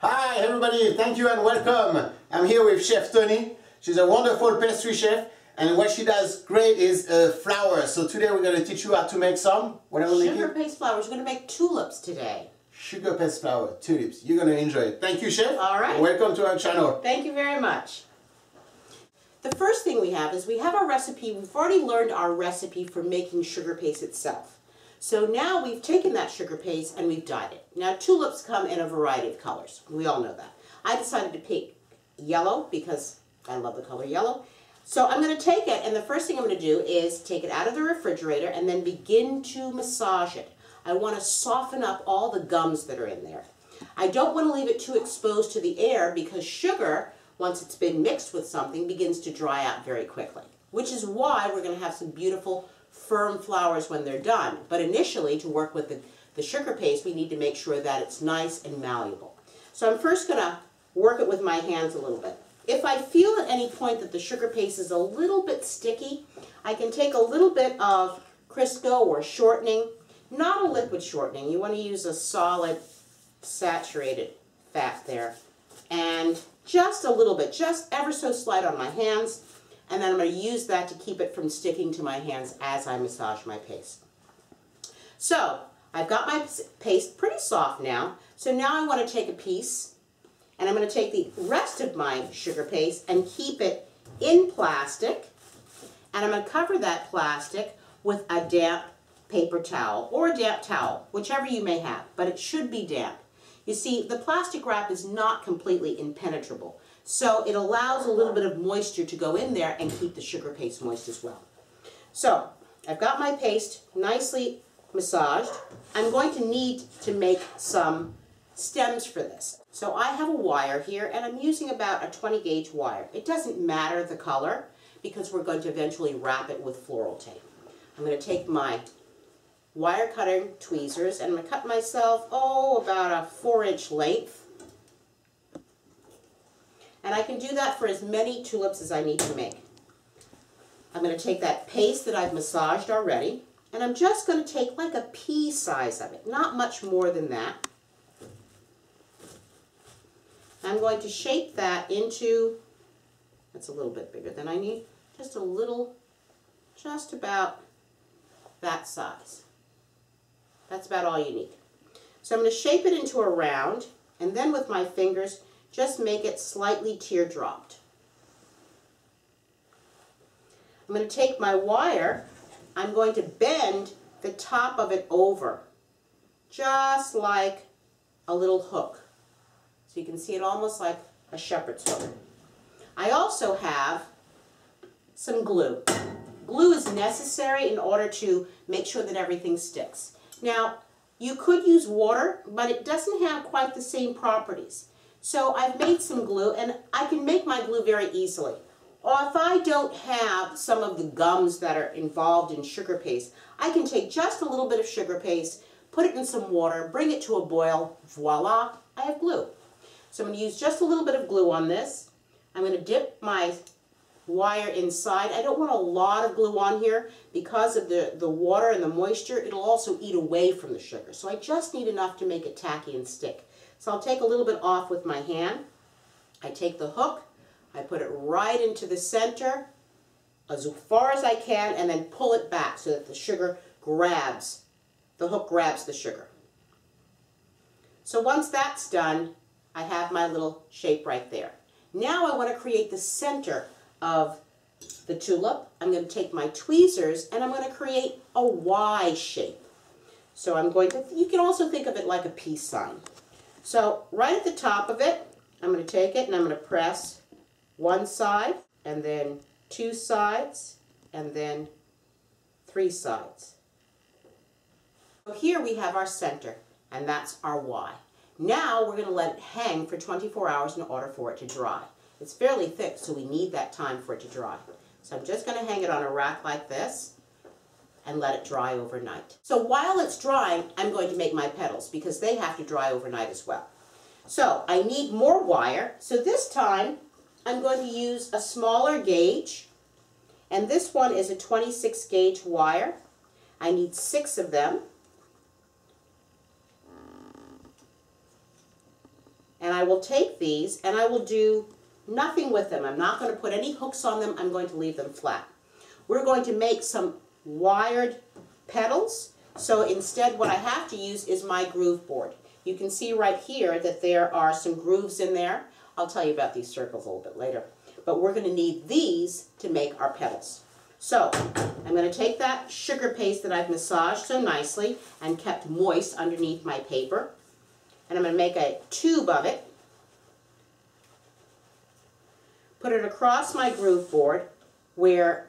Hi everybody, thank you and welcome. I'm here with Chef Tony. She's a wonderful pastry chef and what she does great is flowers. So today we're going to teach you how to make some. What are we making? Sugar paste flowers. We're going to make tulips today. Sugar paste flower, tulips. You're going to enjoy it. Thank you, Chef. All right. Welcome to our channel. Thank you very much. The first thing we have is we have our recipe. We've already learned our recipe for making sugar paste itself. So now we've taken that sugar paste and we've dyed it. Now tulips come in a variety of colors. We all know that. I decided to pick yellow because I love the color yellow. So I'm going to take it, and the first thing I'm going to do is take it out of the refrigerator and then begin to massage it. I want to soften up all the gums that are in there. I don't want to leave it too exposed to the air because sugar, once it's been mixed with something, begins to dry out very quickly. Which is why we're going to have some beautiful firm flowers when they're done. But initially, to work with the sugar paste, we need to make sure that it's nice and malleable. So I'm first going to work it with my hands a little bit. If I feel at any point that the sugar paste is a little bit sticky, I can take a little bit of Crisco or shortening, not a liquid shortening. You want to use a solid, saturated fat there. And just a little bit, just ever so slight on my hands. And then I'm going to use that to keep it from sticking to my hands as I massage my paste. So, I've got my paste pretty soft now. So now I want to take a piece, and I'm going to take the rest of my sugar paste and keep it in plastic. And I'm going to cover that plastic with a damp paper towel or a damp towel, whichever you may have, but it should be damp. You see, the plastic wrap is not completely impenetrable. So it allows a little bit of moisture to go in there and keep the sugar paste moist as well. So I've got my paste nicely massaged. I'm going to need to make some stems for this. So I have a wire here and I'm using about a 20 gauge wire. It doesn't matter the color because we're going to eventually wrap it with floral tape. I'm going to take my wire cutting tweezers and I'm going to cut myself, about a 4-inch length. And I can do that for as many tulips as I need to make. I'm going to take that paste that I've massaged already, and I'm just going to take like a pea size of it, not much more than that. I'm going to shape that into, that's a little bit bigger than I need, just a little, just about that size. That's about all you need. So I'm going to shape it into a round, and then with my fingers, just make it slightly teardropped. I'm going to take my wire, I'm going to bend the top of it over, just like a little hook. So you can see it almost like a shepherd's hook. I also have some glue. Glue is necessary in order to make sure that everything sticks. Now, you could use water, but it doesn't have quite the same properties. So I've made some glue, and I can make my glue very easily. Or if I don't have some of the gums that are involved in sugar paste, I can take just a little bit of sugar paste, put it in some water, bring it to a boil, voila, I have glue. So I'm going to use just a little bit of glue on this. I'm going to dip my wire inside. I don't want a lot of glue on here because of the water and the moisture. It'll also eat away from the sugar. So I just need enough to make it tacky and stick. So I'll take a little bit off with my hand. I take the hook, I put it right into the center as far as I can and then pull it back so that the sugar grabs, the hook grabs the sugar. So once that's done, I have my little shape right there. Now I want to create the center of the tulip. I'm going to take my tweezers and I'm going to create a Y shape. So I'm going to, you can also think of it like a peace sign. So right at the top of it, I'm going to take it and I'm going to press one side, and then 2 sides, and then 3 sides. So here we have our center, and that's our Y. Now we're going to let it hang for 24 hours in order for it to dry. It's fairly thick, so we need that time for it to dry. So I'm just going to hang it on a rack like this and let it dry overnight. So while it's drying, I'm going to make my petals because they have to dry overnight as well. So I need more wire. So this time I'm going to use a smaller gauge, and this one is a 26 gauge wire. I need 6 of them. And I will take these and I will do nothing with them. I'm not going to put any hooks on them. I'm going to leave them flat. We're going to make some wired petals. So instead what I have to use is my groove board. You can see right here that there are some grooves in there. I'll tell you about these circles a little bit later. But we're going to need these to make our petals. So I'm going to take that sugar paste that I've massaged so nicely and kept moist underneath my paper. And I'm going to make a tube of it. Put it across my groove board where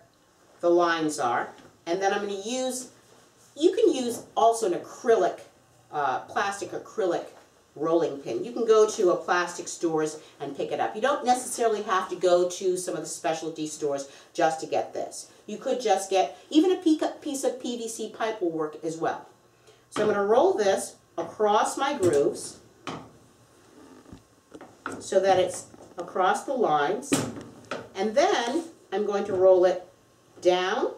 the lines are. And then I'm going to use, you can use also an acrylic, plastic acrylic rolling pin. You can go to a plastic stores and pick it up. You don't necessarily have to go to some of the specialty stores just to get this. You could just get, even a piece of PVC pipe will work as well. So I'm going to roll this across my grooves so that it's across the lines, and then I'm going to roll it down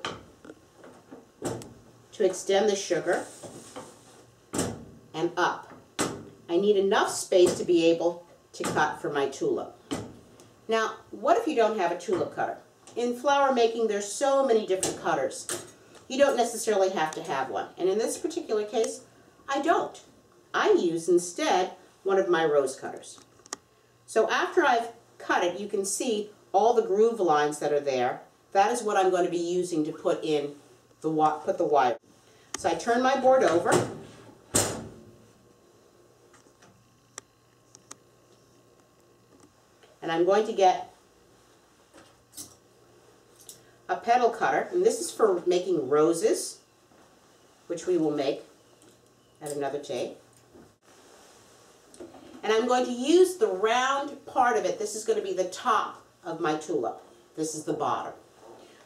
to extend the sugar and up. I need enough space to be able to cut for my tulip. Now, what if you don't have a tulip cutter? In flower making, there's so many different cutters. You don't necessarily have to have one. And in this particular case, I don't. I use instead one of my rose cutters. So after I've cut it, you can see all the groove lines that are there. That is what I'm going to be using to put in the wire. So I turn my board over. And I'm going to get a petal cutter, and this is for making roses, which we will make at another day. And I'm going to use the round part of it. This is going to be the top of my tulip. This is the bottom.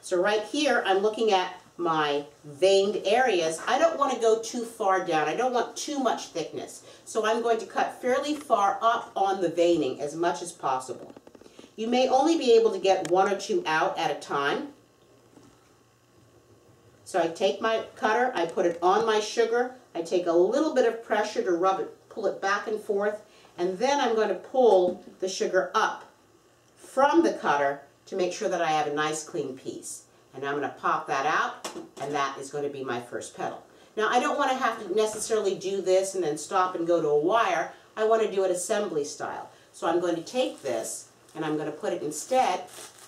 So right here, I'm looking at my veined areas. I don't want to go too far down. I don't want too much thickness. So I'm going to cut fairly far up on the veining as much as possible. You may only be able to get one or two out at a time. So I take my cutter, I put it on my sugar, I take a little bit of pressure to rub it, pull it back and forth, and then I'm going to pull the sugar up from the cutter to make sure that I have a nice clean piece. And I'm going to pop that out, and that is going to be my first petal. Now I don't want to have to necessarily do this and then stop and go to a wire. I want to do it assembly style. So I'm going to take this and I'm going to put it instead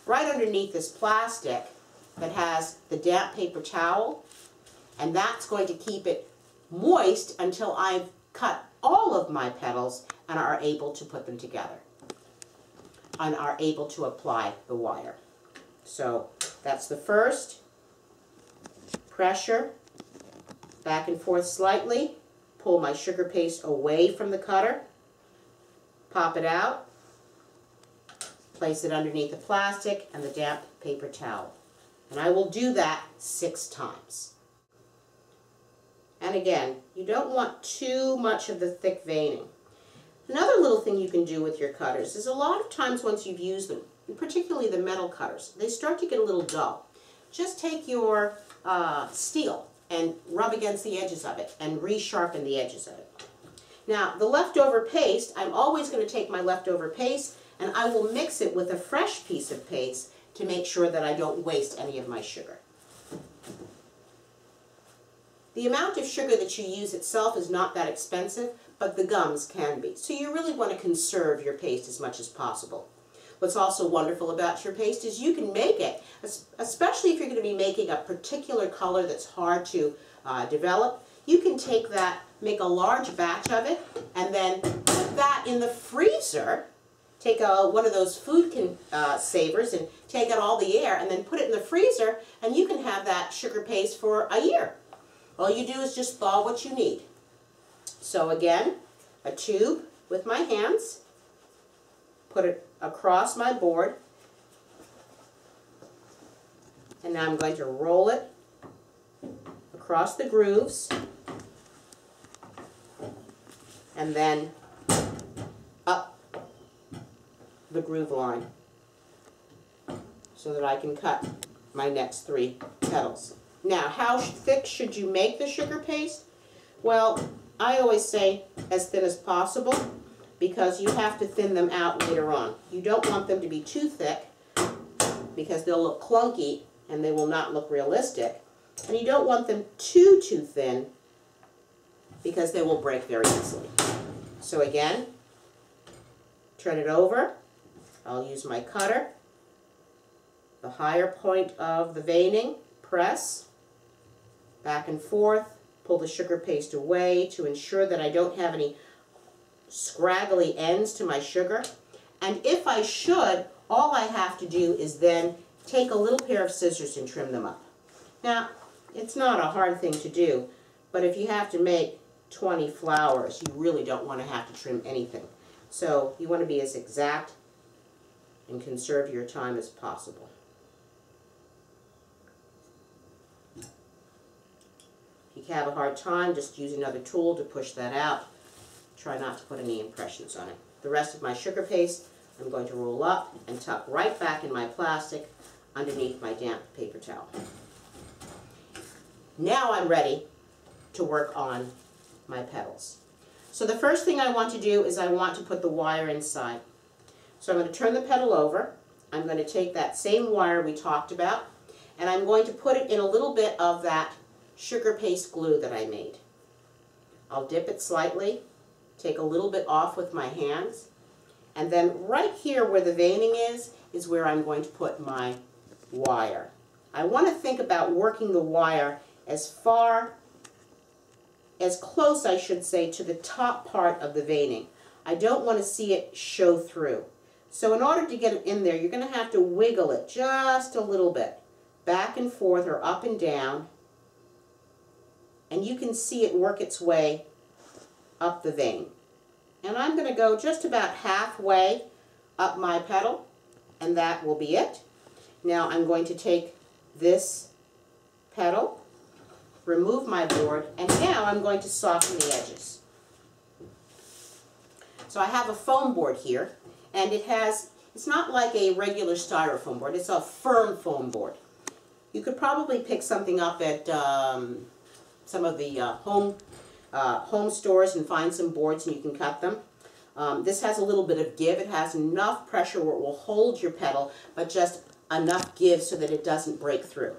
right underneath this plastic that has the damp paper towel, and that's going to keep it moist until I've cut all of my petals and are able to put them together and are able to apply the wire. So that's the first. Pressure, back and forth slightly, pull my sugar paste away from the cutter, pop it out, place it underneath the plastic and the damp paper towel. And I will do that 6 times. And again, you don't want too much of the thick veining. Another little thing you can do with your cutters is a lot of times once you've used them, and particularly the metal cutters, they start to get a little dull. Just take your steel and rub against the edges of it and resharpen the edges of it. Now, the leftover paste, I'm always going to take my leftover paste and I will mix it with a fresh piece of paste to make sure that I don't waste any of my sugar. The amount of sugar that you use itself is not that expensive, but the gums can be. So you really want to conserve your paste as much as possible. What's also wonderful about your paste is you can make it, especially if you're going to be making a particular color that's hard to develop. You can take that, make a large batch of it, and then put that in the freezer. Take one of those food savers and take out all the air and then put it in the freezer, and you can have that sugar paste for a year. All you do is just thaw what you need. So again, a tube with my hands, put it across my board, and now I'm going to roll it across the grooves and then up the groove line so that I can cut my next 3 petals. Now, how thick should you make the sugar paste? Well, I always say as thin as possible, because you have to thin them out later on. You don't want them to be too thick because they'll look clunky and they will not look realistic. And you don't want them too thin because they will break very easily. So again, turn it over. I'll use my cutter. The higher point of the veining, press, back and forth, pull the sugar paste away to ensure that I don't have any scraggly ends to my sugar. And if I should, all I have to do is then take a little pair of scissors and trim them up. Now, it's not a hard thing to do, but if you have to make 20 flowers, you really don't want to have to trim anything. So you want to be as exact and conserve your time as possible. If you have a hard time, just use another tool to push that out. Try not to put any impressions on it. The rest of my sugar paste I'm going to roll up and tuck right back in my plastic underneath my damp paper towel. Now I'm ready to work on my petals. So the first thing I want to do is I want to put the wire inside. So I'm going to turn the petal over. I'm going to take that same wire we talked about and I'm going to put it in a little bit of that sugar paste glue that I made. I'll dip it slightly, take a little bit off with my hands, and then right here where the veining is where I'm going to put my wire. I want to think about working the wire as close, I should say, to the top part of the veining. I don't want to see it show through. So in order to get it in there, you're going to have to wiggle it just a little bit, back and forth or up and down, and you can see it work its way up the vein. And I'm going to go just about halfway up my petal, and that will be it. Now I'm going to take this petal, remove my board, and now I'm going to soften the edges. So I have a foam board here, and it's not like a regular styrofoam board, it's a firm foam board. You could probably pick something up at some of the home stores and find some boards and you can cut them. This has a little bit of give. It has enough pressure where it will hold your petal, but just enough give so that it doesn't break through.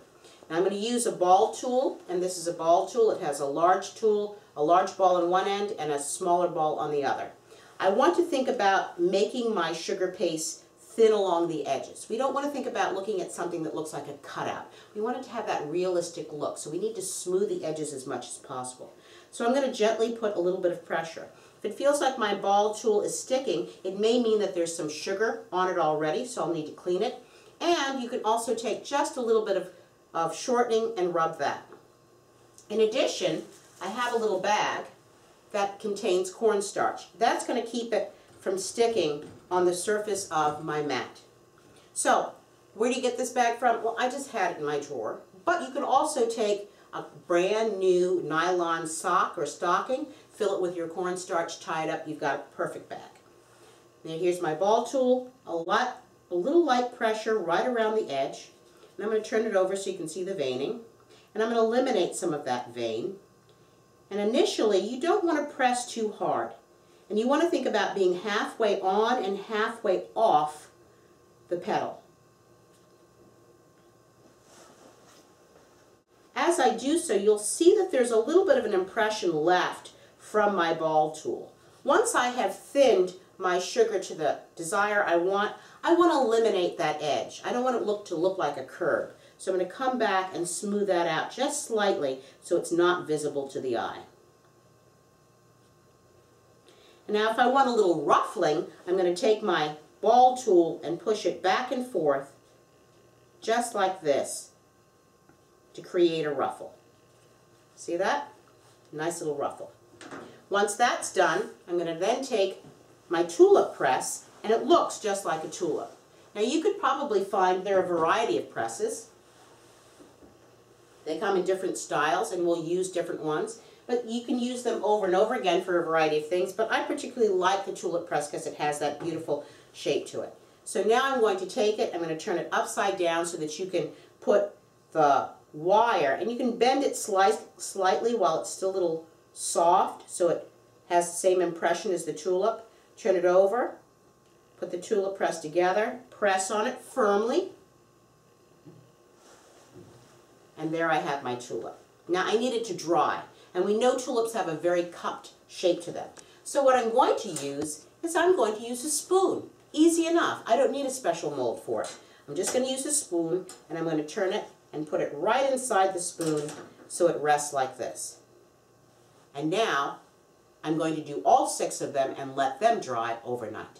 Now I'm going to use a ball tool, and this is a ball tool. It has a large ball on one end and a smaller ball on the other. I want to think about making my sugar paste thin along the edges. We don't want to think about looking at something that looks like a cutout. We want it to have that realistic look, so we need to smooth the edges as much as possible. So I'm going to gently put a little bit of pressure. If it feels like my ball tool is sticking, it may mean that there's some sugar on it already, so I'll need to clean it. And you can also take just a little bit of shortening and rub that. In addition, I have a little bag that contains cornstarch. That's going to keep it from sticking on the surface of my mat. So, where do you get this bag from? Well, I just had it in my drawer. But you can also take a brand new nylon sock or stocking, fill it with your cornstarch, tie it up, you've got a perfect bag. Now here's my ball tool, a little light pressure right around the edge. And I'm going to turn it over so you can see the veining. And I'm going to eliminate some of that vein. And initially, you don't want to press too hard. And you want to think about being halfway on and halfway off the petal. As I do so, you'll see that there's a little bit of an impression left from my ball tool. Once I have thinned my sugar to the desire I want to eliminate that edge. I don't want it to look like a curve. So I'm going to come back and smooth that out just slightly so it's not visible to the eye. And now if I want a little ruffling, I'm going to take my ball tool and push it back and forth just like this to create a ruffle. See that? Nice little ruffle. Once that's done, I'm going to then take my tulip press, and it looks just like a tulip. Now you could probably find there are a variety of presses. They come in different styles and we'll use different ones, but you can use them over and over again for a variety of things, but I particularly like the tulip press because it has that beautiful shape to it. So now I'm going to take it, I'm going to turn it upside down so that you can put the wire, and you can bend it slightly while it's still a little soft so it has the same impression as the tulip. Turn it over, put the tulip press together, press on it firmly, and there I have my tulip. Now I need it to dry, and we know tulips have a very cupped shape to them. So what I'm going to use is I'm going to use a spoon. Easy enough. I don't need a special mold for it. I'm just going to use a spoon, and I'm going to turn it and put it right inside the spoon so it rests like this. And now I'm going to do all 6 of them and let them dry overnight.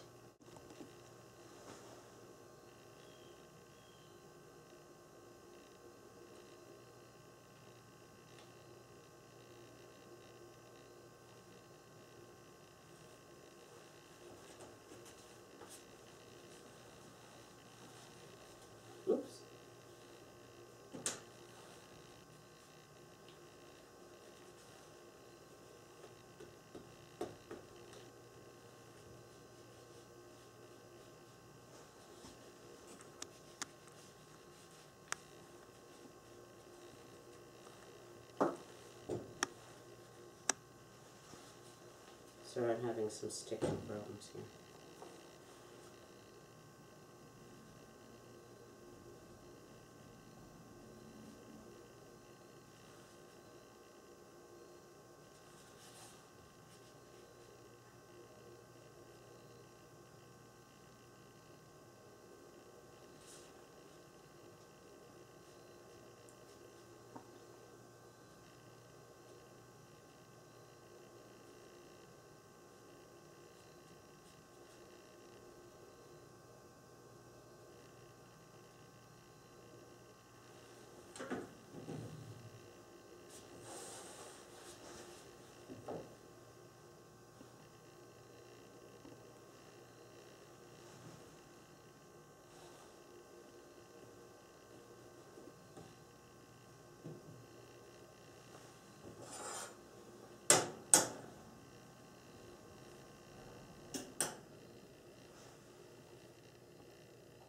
Oops. Sorry, I'm having some sticking problems here.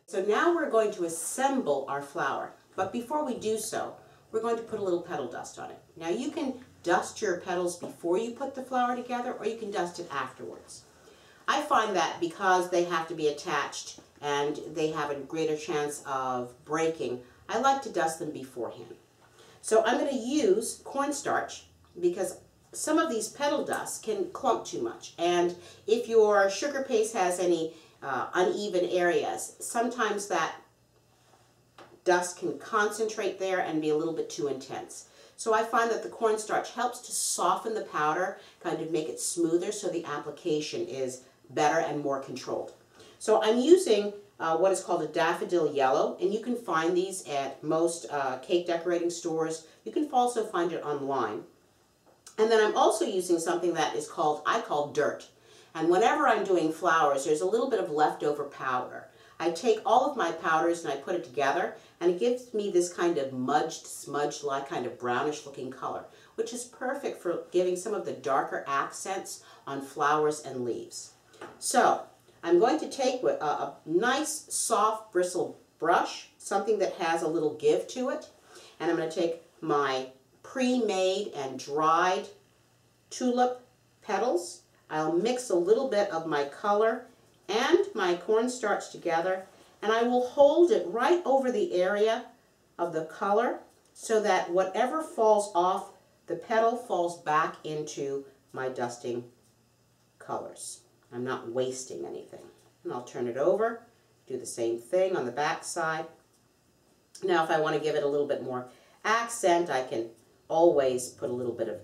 So now we're going to assemble our flower, but before we do so, we're going to put a little petal dust on it. Now you can dust your petals before you put the flower together, or you can dust it afterwards. I find that because they have to be attached and they have a greater chance of breaking, I like to dust them beforehand. So I'm going to use cornstarch because some of these petal dusts can clump too much, and if your sugar paste has any uneven areas, sometimes that dust can concentrate there and be a little bit too intense. So I find that the cornstarch helps to soften the powder, kind of make it smoother so the application is better and more controlled. So I'm using what is called a daffodil yellow, and you can find these at most cake decorating stores. You can also find it online. And then I'm also using something that is called, I call dirt. And whenever I'm doing flowers, there's a little bit of leftover powder. I take all of my powders and I put it together, and it gives me this kind of mudged, smudged-like kind of brownish looking color, which is perfect for giving some of the darker accents on flowers and leaves. So I'm going to take a nice soft bristle brush, something that has a little give to it, and I'm going to take my pre-made and dried tulip petals. I'll mix a little bit of my color and my cornstarch together, and I will hold it right over the area of the color so that whatever falls off the petal falls back into my dusting colors. I'm not wasting anything. And I'll turn it over, do the same thing on the back side. Now if I want to give it a little bit more accent, I can always put a little bit of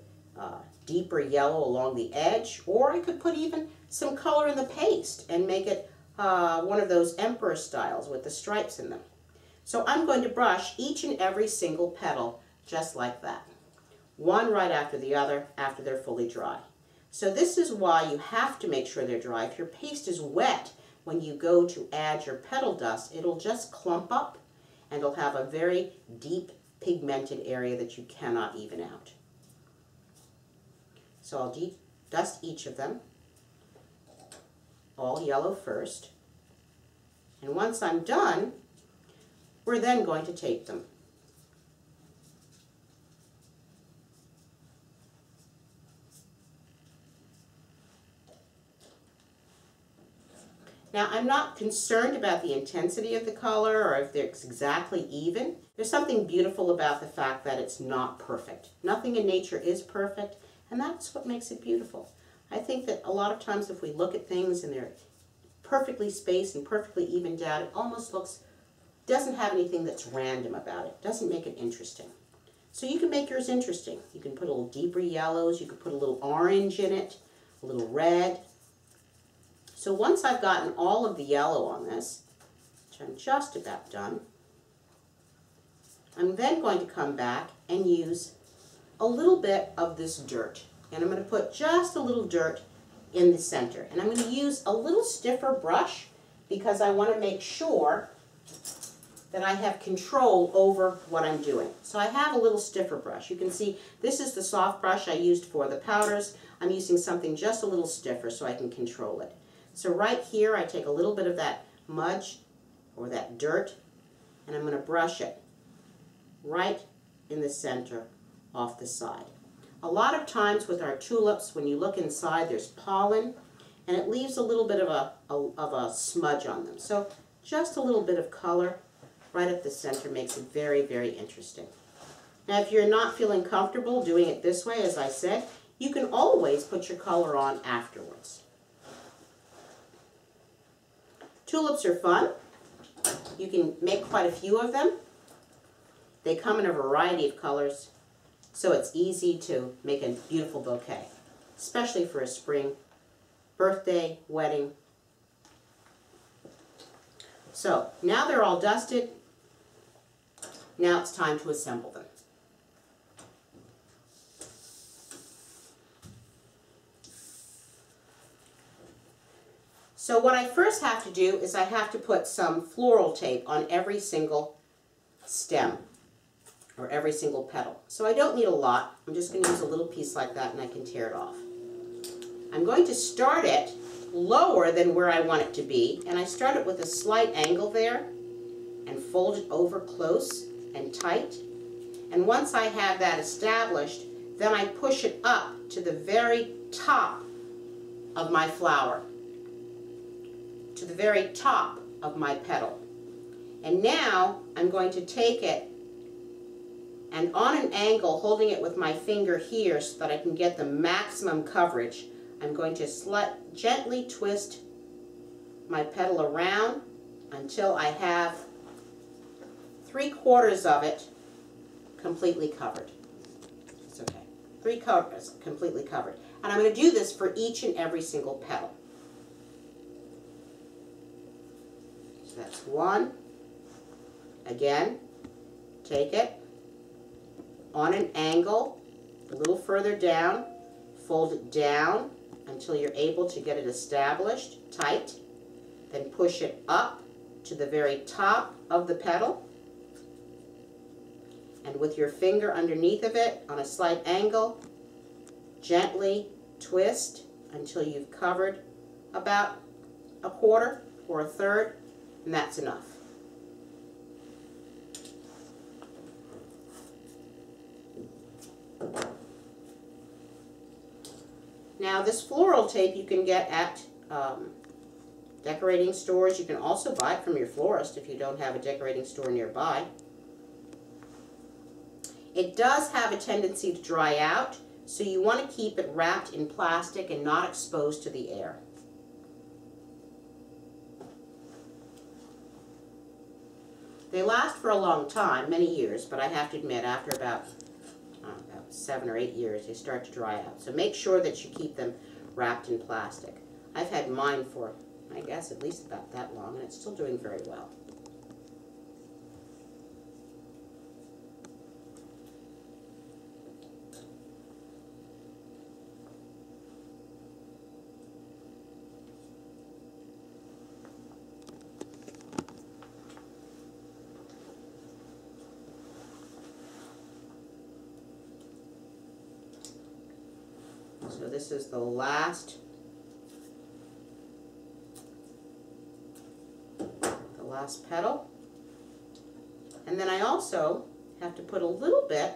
deeper yellow along the edge, or I could put even some color in the paste and make it one of those emperor styles with the stripes in them. So I'm going to brush each and every single petal just like that, one right after the other after they're fully dry. So this is why you have to make sure they're dry. If your paste is wet when you go to add your petal dust, it'll just clump up and it'll have a very deep pigmented area that you cannot even out. So I'll dust each of them, all yellow first, and once I'm done, we're then going to tape them. Now, I'm not concerned about the intensity of the color or if it's exactly even. There's something beautiful about the fact that it's not perfect. Nothing in nature is perfect, and that's what makes it beautiful. I think that a lot of times if we look at things and they're perfectly spaced and perfectly evened out, it almost doesn't have anything that's random about it. Doesn't make it interesting. So you can make yours interesting. You can put a little deeper yellows, you can put a little orange in it, a little red. So once I've gotten all of the yellow on this, which I'm just about done, I'm then going to come back and use a little bit of this dirt. And I'm going to put just a little dirt in the center. And I'm going to use a little stiffer brush because I want to make sure that I have control over what I'm doing. So I have a little stiffer brush. You can see this is the soft brush I used for the powders. I'm using something just a little stiffer so I can control it. So right here I take a little bit of that mudge or that dirt and I'm going to brush it right in the center off the side. A lot of times with our tulips, when you look inside, there's pollen and it leaves a little bit of a smudge on them. So just a little bit of color right at the center makes it very, very interesting. Now if you're not feeling comfortable doing it this way, as I said, you can always put your color on afterwards. Tulips are fun. You can make quite a few of them. They come in a variety of colors, so it's easy to make a beautiful bouquet, especially for a spring birthday, wedding. So now they're all dusted. Now it's time to assemble them. So what I first have to do is I have to put some floral tape on every single stem or every single petal. So I don't need a lot. I'm just going to use a little piece like that and I can tear it off. I'm going to start it lower than where I want it to be, and I start it with a slight angle there and fold it over close and tight. And once I have that established, then I push it up to the very top of my flower, to the very top of my petal. And now I'm going to take it and on an angle, holding it with my finger here so that I can get the maximum coverage, I'm going to gently twist my petal around until I have 3/4 of it completely covered. It's okay. 3/4 completely covered. And I'm going to do this for each and every single petal. So that's one. Again, take it on an angle, a little further down, fold it down until you're able to get it established tight, then push it up to the very top of the petal, and with your finger underneath of it on a slight angle, gently twist until you've covered about 1/4 or 1/3, and that's enough. Now this floral tape you can get at decorating stores. You can also buy it from your florist if you don't have a decorating store nearby. It does have a tendency to dry out, so you want to keep it wrapped in plastic and not exposed to the air. They last for a long time, many years, but I have to admit after about 7 or 8 years they start to dry out. So make sure that you keep them wrapped in plastic. I've had mine for, I guess, at least about that long, and it's still doing very well. So this is the last petal. And then I also have to put a little bit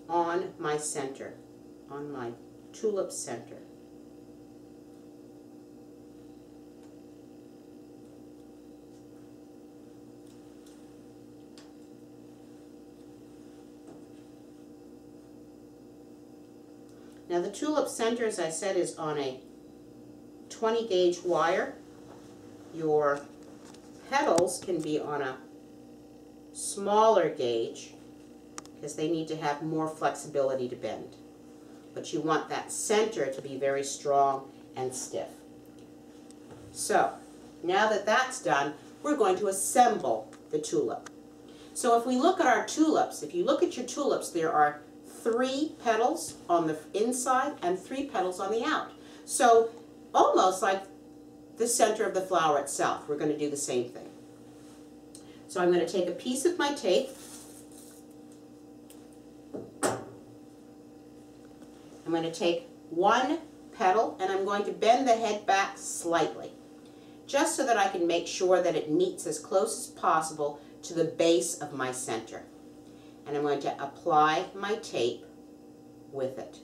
on my center, on my tulip center. the tulip center, as I said, is on a 20 gauge wire. Your petals can be on a smaller gauge because they need to have more flexibility to bend. But you want that center to be very strong and stiff. So, now that that's done, we're going to assemble the tulip. So if we look at our tulips, if you look at your tulips, there are 3 petals on the inside and 3 petals on the out. So almost like the center of the flower itself, we're going to do the same thing. So I'm going to take a piece of my tape. I'm going to take 1 petal and I'm going to bend the head back slightly, just so that I can make sure that it meets as close as possible to the base of my center. And I'm going to apply my tape with it,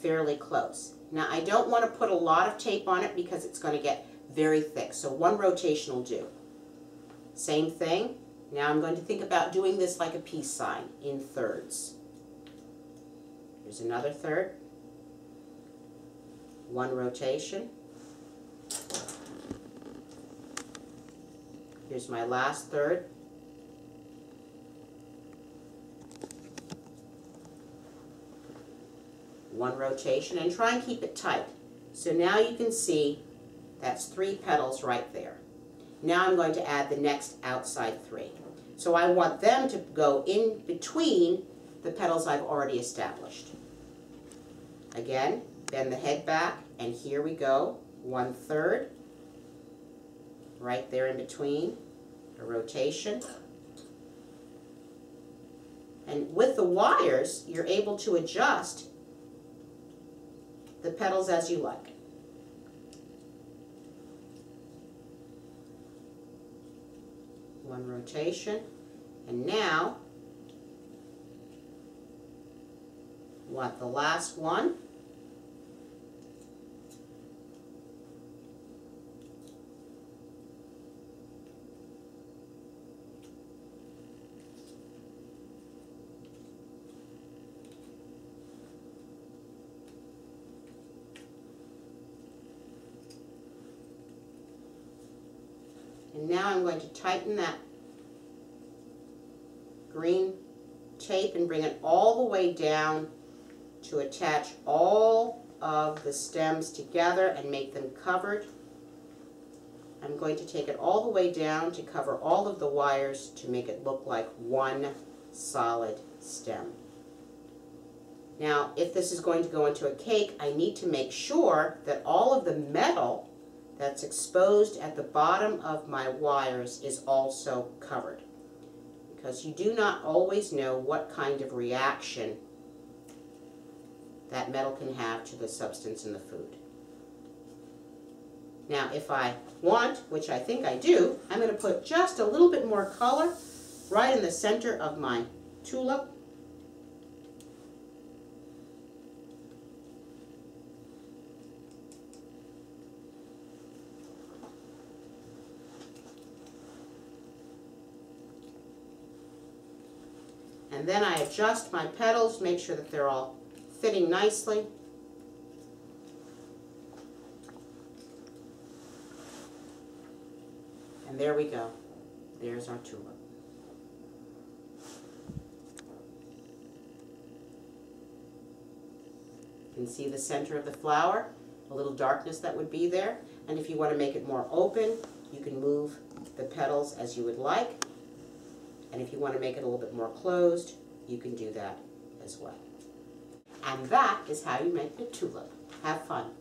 fairly close. Now I don't want to put a lot of tape on it because it's going to get very thick, so 1 rotation will do. Same thing. Now I'm going to think about doing this like a peace sign in thirds. Here's another third. 1 rotation. Here's my last third. One rotation, and try and keep it tight. So now you can see that's 3 petals right there. Now I'm going to add the next outside 3. So I want them to go in between the petals I've already established. Again, bend the head back, and here we go. 1/3. Right there in between, a rotation. And with the wires, you're able to adjust the petals as you like. One rotation, and now want the last one. And now I'm going to tighten that green tape and bring it all the way down to attach all of the stems together and make them covered. I'm going to take it all the way down to cover all of the wires to make it look like one solid stem. Now, if this is going to go into a cake, I need to make sure that all of the metal that's exposed at the bottom of my wires is also covered, because you do not always know what kind of reaction that metal can have to the substance in the food. Now, if I want, which I think I do, I'm going to put just a little bit more color right in the center of my tulip. And then I adjust my petals, make sure that they're all fitting nicely. And there we go. There's our tulip. You can see the center of the flower, a little darkness that would be there. And if you want to make it more open, you can move the petals as you would like. And if you want to make it a little bit more closed, you can do that as well. And that is how you make the tulip. Have fun.